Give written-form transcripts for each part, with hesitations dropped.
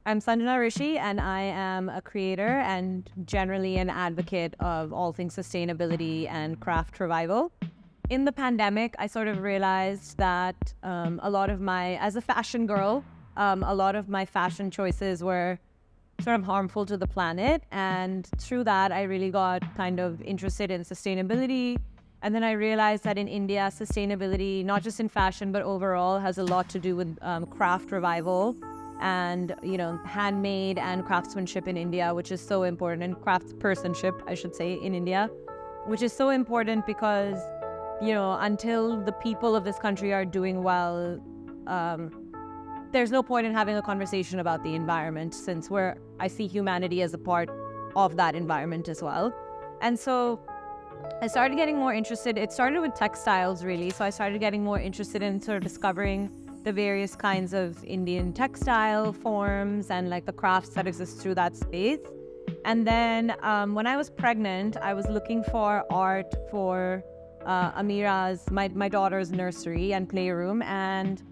I'm Sanjana Rishi, and I am a creator and generally an advocate of all things sustainability and craft revival. In the pandemic, I sort of realized that as a fashion girl, a lot of my fashion choices were sort of harmful to the planet. And through that, I really got kind of interested in sustainability. And then I realized that in India, sustainability, not just in fashion, but overall, has a lot to do with craft revival and, handmade and craftsmanship in India, which is so important, and craftspersonship, I should say, in India, which is so important because, until the people of this country are doing well, there's no point in having a conversation about the environment, since I see humanity as a part of that environment as well. And so I started getting more interested. It started with textiles, really. So I started getting more interested in sort of discovering the various kinds of Indian textile forms and like the crafts that exist through that space. And then when I was pregnant, I was looking for art for my daughter's nursery and playroom, and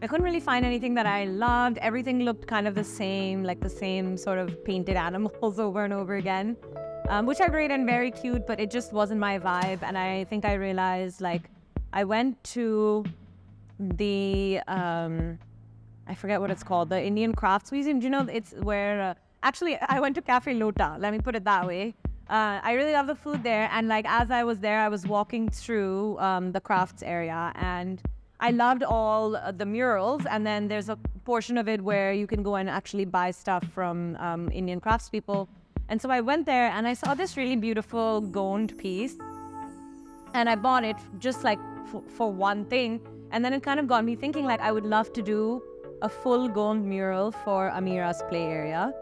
I couldn't really find anything that I loved. Everything looked kind of the same, like the same sort of painted animals over and over again, which are great and very cute, but it just wasn't my vibe. And I think I realized, I went to the, I forget what it's called, the Indian Crafts Museum. Do you know, it's where, actually, I went to Cafe Lota, let me put it that way. I really love the food there. And as I was there, I was walking through the crafts area, and I loved all the murals. And then there's a portion of it where you can go and actually buy stuff from Indian craftspeople. And so I went there and I saw this really beautiful Gond piece, and I bought it just for one thing. And then it kind of got me thinking, I would love to do a full Gond mural for Amira's play area.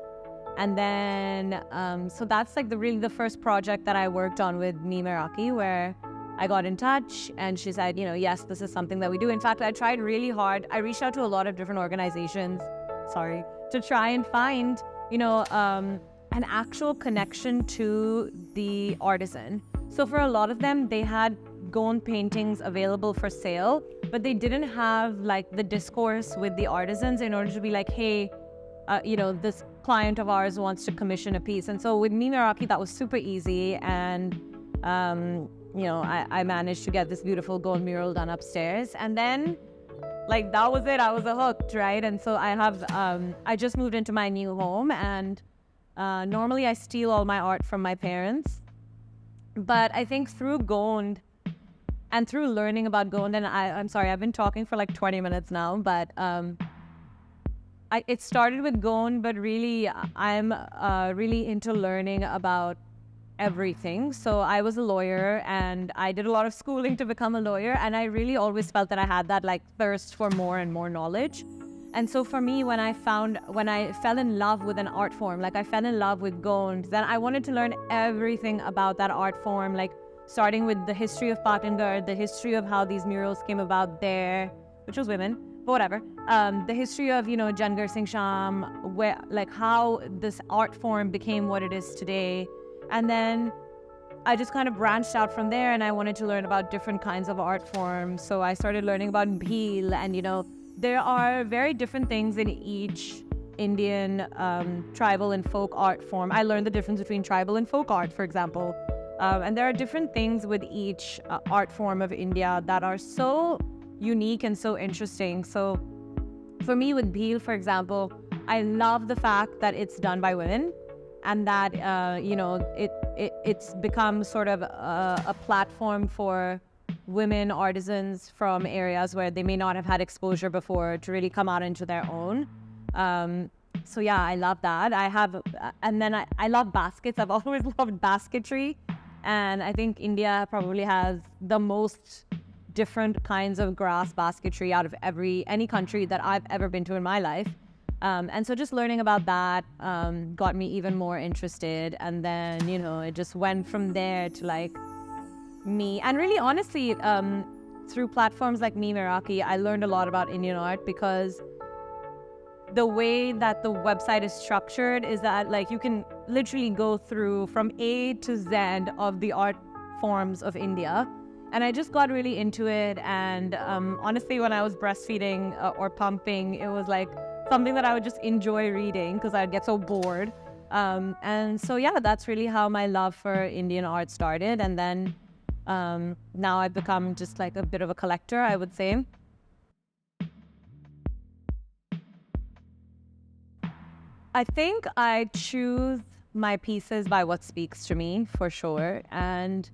And then, so that's the first project that I worked on with MeMeraki, where I got in touch and she said, yes, this is something that we do. In fact, I tried really hard. I reached out to a lot of different organizations, to try and find, an actual connection to the artisan. So for a lot of them, they had Gond paintings available for sale, but they didn't have the discourse with the artisans in order to be hey, this client of ours wants to commission a piece. And so with MeMeraki, that was super easy. And, I managed to get this beautiful Gond mural done upstairs. And then that was it. I was hooked, right? And so I just moved into my new home, and normally I steal all my art from my parents. But I think through Gond and through learning about Gond, and I'm sorry, I've been talking for 20 minutes now, but it started with Gond, but really I'm really into learning about everything. So I was a lawyer and I did a lot of schooling to become a lawyer, and I really always felt that I had that thirst for more and more knowledge. And so for me, when I fell in love with an art form, I fell in love with Gond, then I wanted to learn everything about that art form, starting with the history of Patangad, the history of how these murals came about there, which was women, but whatever. The history of, Jangar Singh Sham, where, how this art form became what it is today. And then I just kind of branched out from there, and I wanted to learn about different kinds of art forms. So I started learning about Bhil, and, there are very different things in each Indian tribal and folk art form. I learned the difference between tribal and folk art, for example. And there are different things with each art form of India that are so unique and so interesting. So for me with Bhil, for example, I love the fact that it's done by women, and that, it's become sort of a platform for women artisans from areas where they may not have had exposure before to really come out into their own. So yeah, I love that. I love baskets. I've always loved basketry. And I think India probably has the most different kinds of grass basketry out of any country that I've ever been to in my life. And so just learning about that got me even more interested. And then, it just went from there to me. And really, honestly, through platforms like MeMeraki, I learned a lot about Indian art, because the way that the website is structured is that you can literally go through from A to Z of the art forms of India. And I just got really into it. And honestly, when I was breastfeeding or pumping, it was something that I would just enjoy reading because I'd get so bored. And so, yeah, that's really how my love for Indian art started. And then now I've become just like a bit of a collector, I would say. I think I choose my pieces by what speaks to me, for sure. And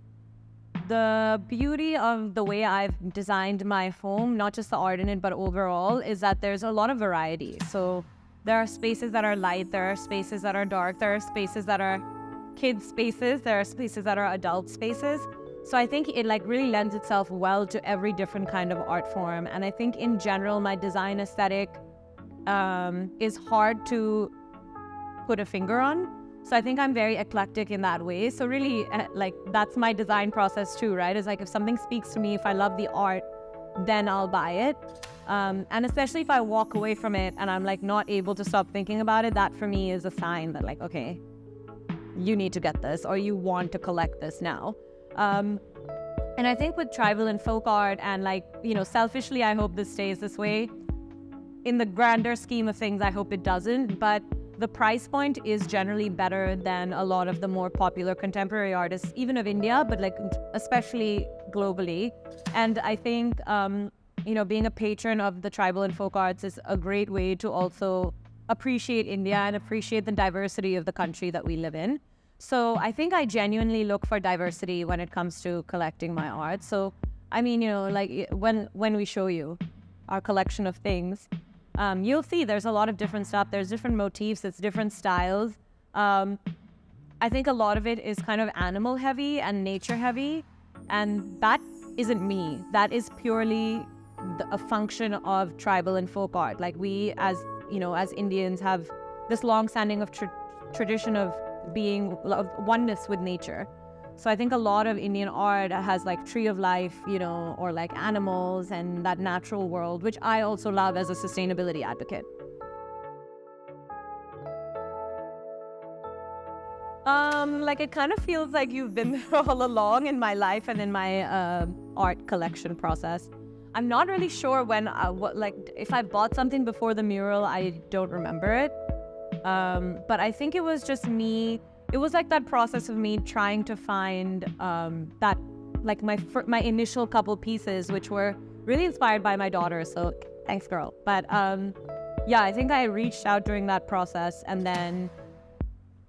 the beauty of the way I've designed my home, not just the art in it, but overall, is that there's a lot of variety. So there are spaces that are light, there are spaces that are dark, there are spaces that are kids spaces, there are spaces that are adult spaces. So I think it like really lends itself well to every different kind of art form. And I think in general, my design aesthetic is hard to put a finger on. So I think I'm very eclectic in that way. So really, like, that's my design process too, right? It's like if something speaks to me, if I love the art, then I'll buy it. And especially if I walk away from it and I'm like not able to stop thinking about it, that for me is a sign that like, okay, you need to get this or you want to collect this now. And I think with tribal and folk art and like, you know, selfishly, I hope this stays this way. In the grander scheme of things, I hope it doesn't. But the price point is generally better than a lot of the more popular contemporary artists, even of India, but like especially globally. And I think, you know, being a patron of the tribal and folk arts is a great way to also appreciate India and appreciate the diversity of the country that we live in. So I think I genuinely look for diversity when it comes to collecting my art. So, I mean, you know, like when we show you our collection of things, you'll see there's a lot of different stuff. There's different motifs. It's different styles. I think a lot of it is kind of animal heavy and nature heavy. And that isn't me. That is purely a function of tribal and folk art. Like we, as you know, as Indians have this long-standing of tradition of being of oneness with nature. So I think a lot of Indian art has like tree of life, you know, or like animals and that natural world, which I also love as a sustainability advocate. Like it kind of feels like you've been there all along in my life and in my art collection process. I'm not really sure when, if I bought something before the mural, I don't remember it. But I think it was just me. It was like that process of me trying to find that, like my initial couple pieces, which were really inspired by my daughter. So thanks, girl. But yeah, I think I reached out during that process, and then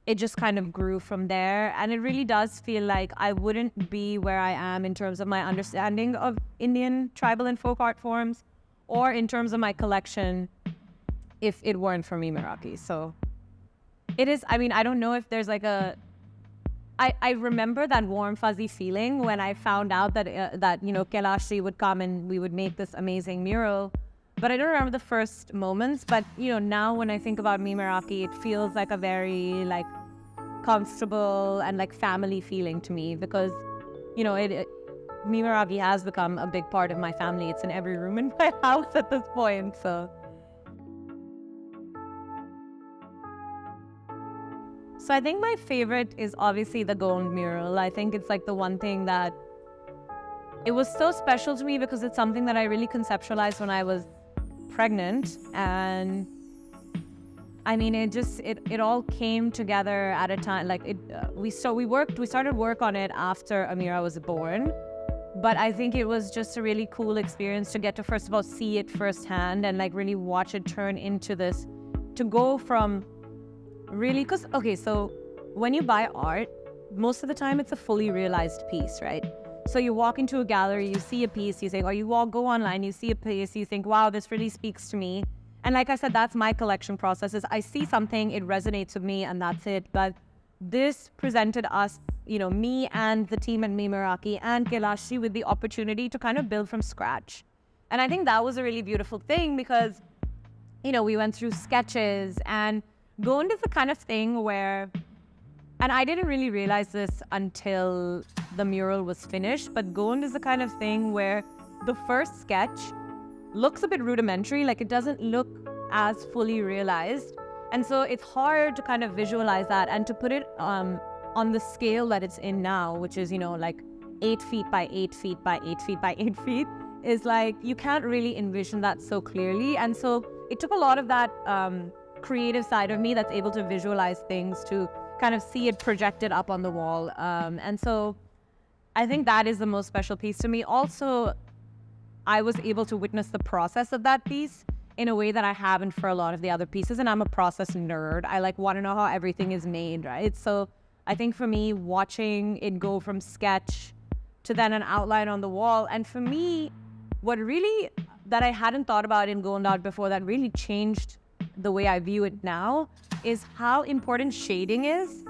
it just kind of grew from there. And it really does feel like I wouldn't be where I am in terms of my understanding of Indian tribal and folk art forms, or in terms of my collection, if it weren't for MeMeraki. So it is, I mean, I don't know if there's like I remember that warm, fuzzy feeling when I found out that you know, Kailashi would come and we would make this amazing mural. But I don't remember the first moments. But, you know, now when I think about MeMeraki, it feels like a very, like, comfortable and, like, family feeling to me. Because, you know, MeMeraki has become a big part of my family. It's in every room in my house at this point, so. So I think my favorite is obviously the Gond mural. I think it's, like, the one thing that it was so special to me because it's something that I really conceptualized when I was pregnant. And I mean, it all came together at a time, like we started work on it after Amira was born. But I think it was just a really cool experience to get to, first of all, see it firsthand and like really watch it turn into this, to go from really, because, okay, so when you buy art, most of the time it's a fully realized piece, right? So you walk into a gallery, you see a piece, you think, or go online, you see a piece, you think, wow, this really speaks to me. And like I said, that's my collection process, is I see something, it resonates with me, and that's it. But this presented us, you know, me and the team at MeMeraki and Kailashi with the opportunity to kind of build from scratch. And I think that was a really beautiful thing because, you know, we went through sketches, and Gond is the kind of thing where, and I didn't really realize this until the mural was finished, but Gond is the kind of thing where the first sketch looks a bit rudimentary, like it doesn't look as fully realized. And so it's hard to kind of visualize that and to put it on the scale that it's in now, which is, you know, like 8 feet by 8 feet by 8 feet by 8 feet, is like, you can't really envision that so clearly. And so it took a lot of that creative side of me that's able to visualize things to kind of see it projected up on the wall. And so I think that is the most special piece to me. Also, I was able to witness the process of that piece in a way that I haven't for a lot of the other pieces. And I'm a process nerd. I want to know how everything is made, right? So I think for me, watching it go from sketch to then an outline on the wall. And for me, what really, that I hadn't thought about in Going Out before, that really changed the way I view it now, is how important shading is.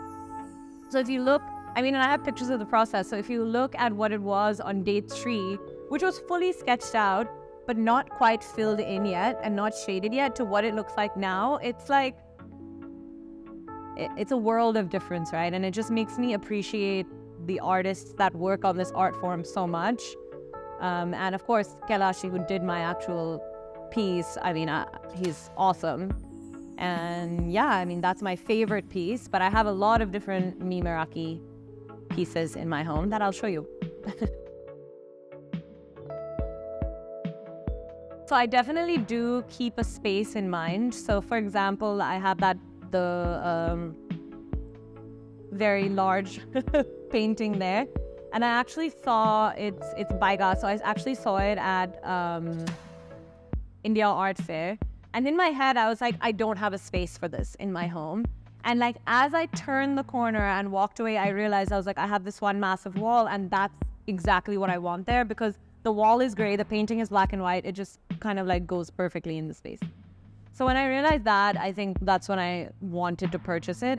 So if you look, and I have pictures of the process. So if you look at what it was on day 3, which was fully sketched out, but not quite filled in yet and not shaded yet, to what it looks like now, it's a world of difference, right? And it just makes me appreciate the artists that work on this art form so much. And of course, Kailashi, who did my actual piece, he's awesome. And yeah, that's my favorite piece, but I have a lot of different MeMeraki pieces in my home that I'll show you. So I definitely do keep a space in mind. So for example, I have the very large painting there, and I actually saw it's Baiga. So I actually saw it at India Art Fair, and in my head I was like, I don't have a space for this in my home. And as I turned the corner and walked away, I realized I was like, I have this one massive wall, and that's exactly what I want there, because the wall is gray, the painting is black and white. It just kind of goes perfectly in the space. So when I realized that, I think that's when I wanted to purchase it.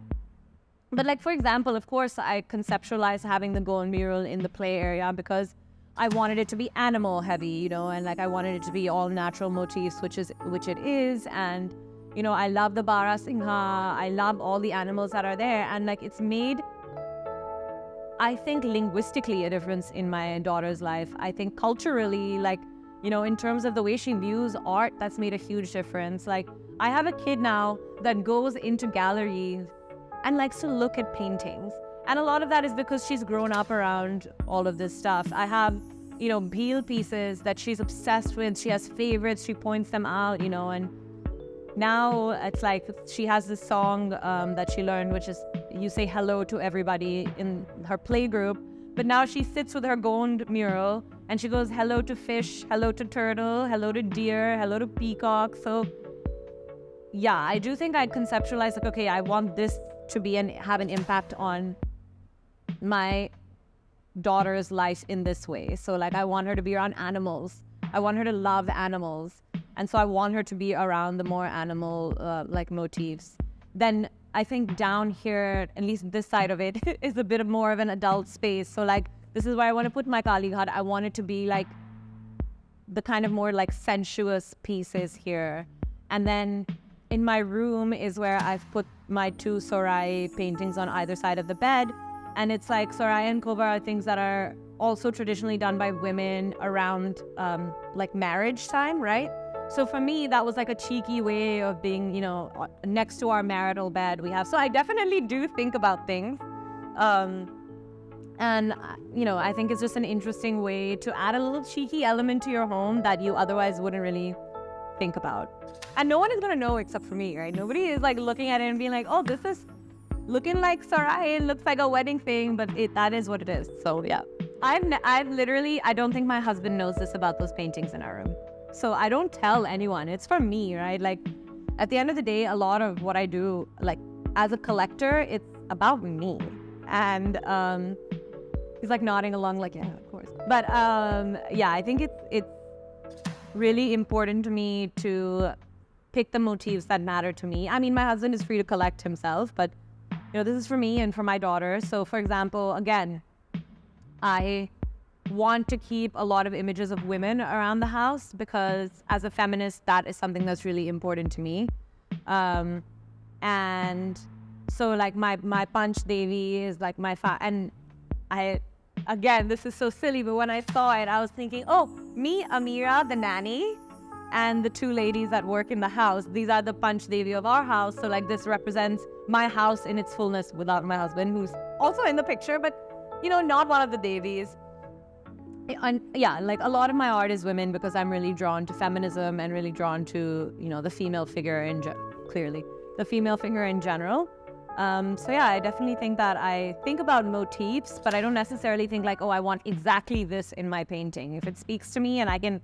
But for example, of course, I conceptualized having the gold mural in the play area because I wanted it to be animal heavy, and I wanted it to be all natural motifs, which it is. And, I love the Bara Singha. I love all the animals that are there. And it's made, I think, linguistically a difference in my daughter's life. I think culturally, in terms of the way she views art, that's made a huge difference. I have a kid now that goes into galleries and likes to look at paintings. And a lot of that is because she's grown up around all of this stuff. I have, Bhil pieces that she's obsessed with. She has favorites. She points them out, and now it's she has this song that she learned, which is, you say hello to everybody in her play group. But now she sits with her Gond mural and she goes, hello to fish, hello to turtle, hello to deer, hello to peacock. So yeah, I do think I'd conceptualize okay, I want this to be have an impact on my daughter's life in this way. So I want her to be around animals. I want her to love animals. And so I want her to be around the more animal motifs. Then I think down here, at least this side of it, is a bit more of an adult space. So this is where I want to put my Kali Ghat. I want it to be the kind of more sensuous pieces here. And then in my room is where I've put my 2 Sohrai paintings on either side of the bed. And it's Sohrai and Koba are things that are also traditionally done by women around marriage time, right? So for me, that was a cheeky way of being, next to our marital bed we have. So I definitely do think about things. And, I think it's just an interesting way to add a little cheeky element to your home that you otherwise wouldn't really think about. And no one is going to know except for me, right? Nobody is looking at it and being oh, this is looking like Sohrai. It looks like a wedding thing, but that is what it is. So yeah, I've literally, I don't think my husband knows this about those paintings in our room. So I don't tell anyone. It's for me, right? At the end of the day, a lot of what I do, as a collector, it's about me. And he's nodding along yeah, of course. But yeah, I think it's really important to me to pick the motifs that matter to me. My husband is free to collect himself, but this is for me and for my daughter. So for example, again, I want to keep a lot of images of women around the house because as a feminist, that is something that's really important to me. And so my Panch Devi is my and I, again, this is so silly, but when I saw it, I was thinking, oh, me, Amira, the nanny, and the 2 ladies that work in the house, these are the Panch Devi of our house. So this represents my house in its fullness without my husband, who's also in the picture, but not one of the Devis. And yeah, like a lot of my art is women because I'm really drawn to feminism and really drawn to, the female figure clearly, the female figure in general. So yeah, I definitely think that I think about motifs, but I don't necessarily think like, oh, I want exactly this in my painting. If it speaks to me and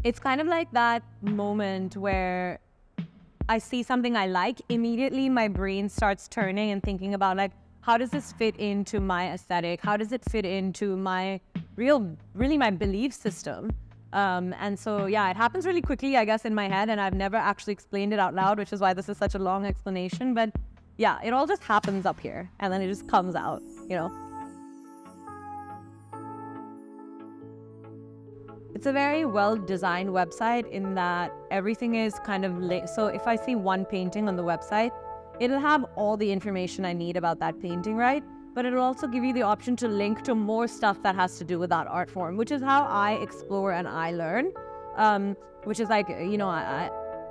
it's kind of like that moment where I see something I like, immediately my brain starts turning and thinking about like, how does this fit into my aesthetic? How does it fit into my really my belief system? And so, yeah, it happens really quickly, I guess, in my head, and I've never actually explained it out loud, which is why this is such a long explanation. But yeah, it all just happens up here, and then it just comes out, It's a very well-designed website in that everything is kind of so if I see one painting on the website, it'll have all the information I need about that painting, right? But it'll also give you the option to link to more stuff that has to do with that art form, which is how I explore and I learn. Which is like,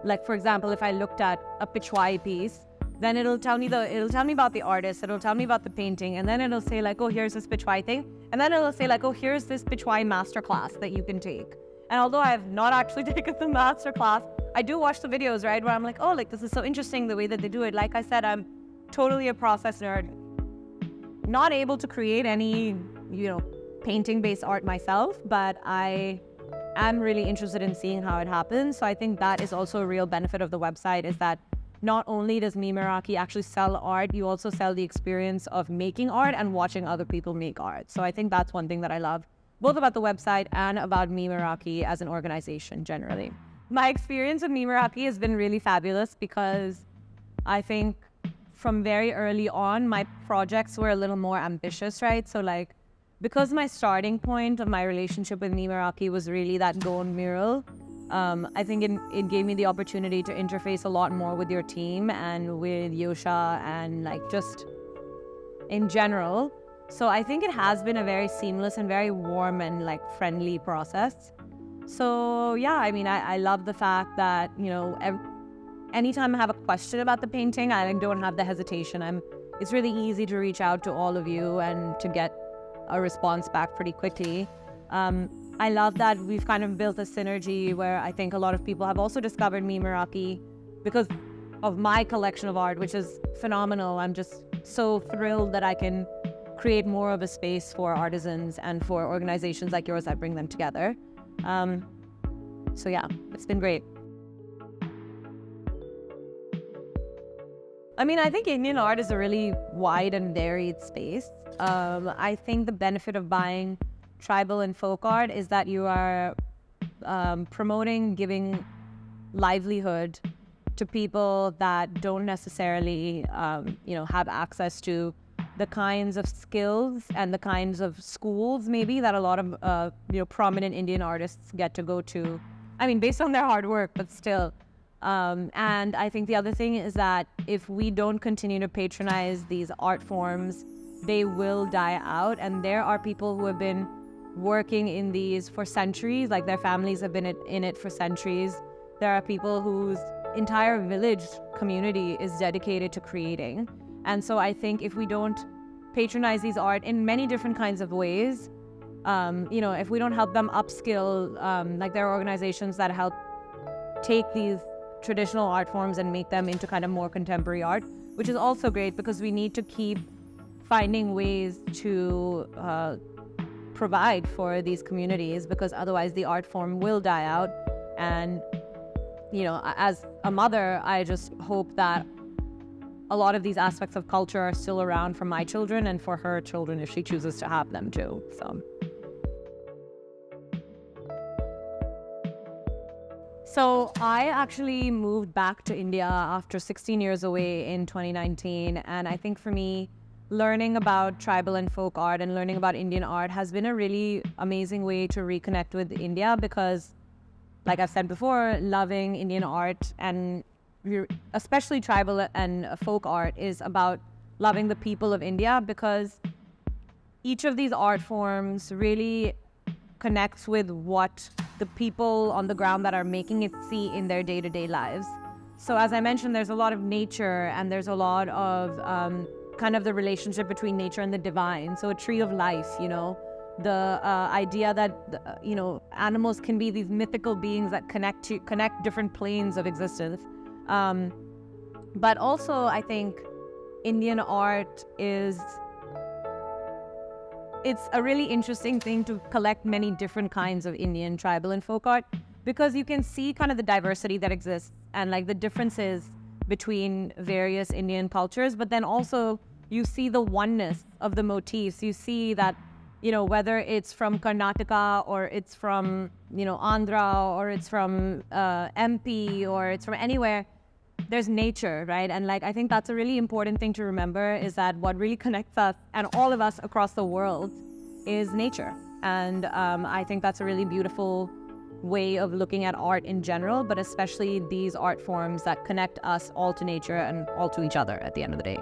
like for example, if I looked at a Pichwai piece, then it'll tell me about the artist, it'll tell me about the painting, and then it'll say like, oh, here's this Pichwai thing, and then it'll say like, oh, here's this Pichwai masterclass that you can take. And although I have not actually taken the masterclass, I do watch the videos, right, where I'm like, oh, like this is so interesting the way that they do it. Like I said, I'm totally a process nerd, not able to create any, painting-based art myself, but I am really interested in seeing how it happens. So I think that is also a real benefit of the website, is that not only does MeMeraki actually sell art, you also sell the experience of making art and watching other people make art. So I think that's one thing that I love, both about the website and about MeMeraki as an organization generally. My experience with MeMeraki has been really fabulous because I think from very early on, my projects were a little more ambitious, right? So like, because my starting point of my relationship with MeMeraki was really that Gone mural, I think it gave me the opportunity to interface a lot more with your team and with Yosha and like just in general. So I think it has been a very seamless and very warm and like friendly process. So yeah, I mean, I love the fact that, anytime I have a question about the painting, I don't have the hesitation. It's really easy to reach out to all of you and to get a response back pretty quickly. I love that we've kind of built a synergy where I think a lot of people have also discovered MeMeraki because of my collection of art, which is phenomenal. I'm just so thrilled that I can create more of a space for artisans and for organizations like yours that bring them together. So yeah, it's been great. I mean, I think Indian art is a really wide and varied space. I think the benefit of buying tribal and folk art is that you are promoting, giving livelihood to people that don't necessarily, have access to the kinds of skills and the kinds of schools maybe that a lot of, prominent Indian artists get to go to. I mean, based on their hard work, but still. And I think the other thing is that if we don't continue to patronize these art forms, they will die out. And there are people who have been working in these for centuries, like their families have been in it for centuries. There are people whose entire village community is dedicated to creating. And so I think if we don't patronize these art in many different kinds of ways, if we don't help them upskill, like there are organizations that help take these traditional art forms and make them into kind of more contemporary art, which is also great because we need to keep finding ways to provide for these communities, because otherwise the art form will die out. And, as a mother, I just hope that a lot of these aspects of culture are still around for my children and for her children if she chooses to have them too. So I actually moved back to India after 16 years away in 2019. And I think for me, learning about tribal and folk art and learning about Indian art has been a really amazing way to reconnect with India because, like I've said before, loving Indian art and especially tribal and folk art is about loving the people of India, because each of these art forms really connects with what the people on the ground that are making it see in their day-to-day lives. So as I mentioned, there's a lot of nature and there's a lot of kind of the relationship between nature and the divine. So a tree of life, the idea that animals can be these mythical beings that connect different planes of existence. But also, I think Indian art it's a really interesting thing to collect many different kinds of Indian tribal and folk art, because you can see kind of the diversity that exists and like the differences between various Indian cultures, but then also you see the oneness of the motifs. You see that, whether it's from Karnataka or it's from, Andhra or it's from MP or it's from anywhere, there's nature, right? And like, I think that's a really important thing to remember, is that what really connects us and all of us across the world is nature. And I think that's a really beautiful way of looking at art in general, but especially these art forms that connect us all to nature and all to each other at the end of the day.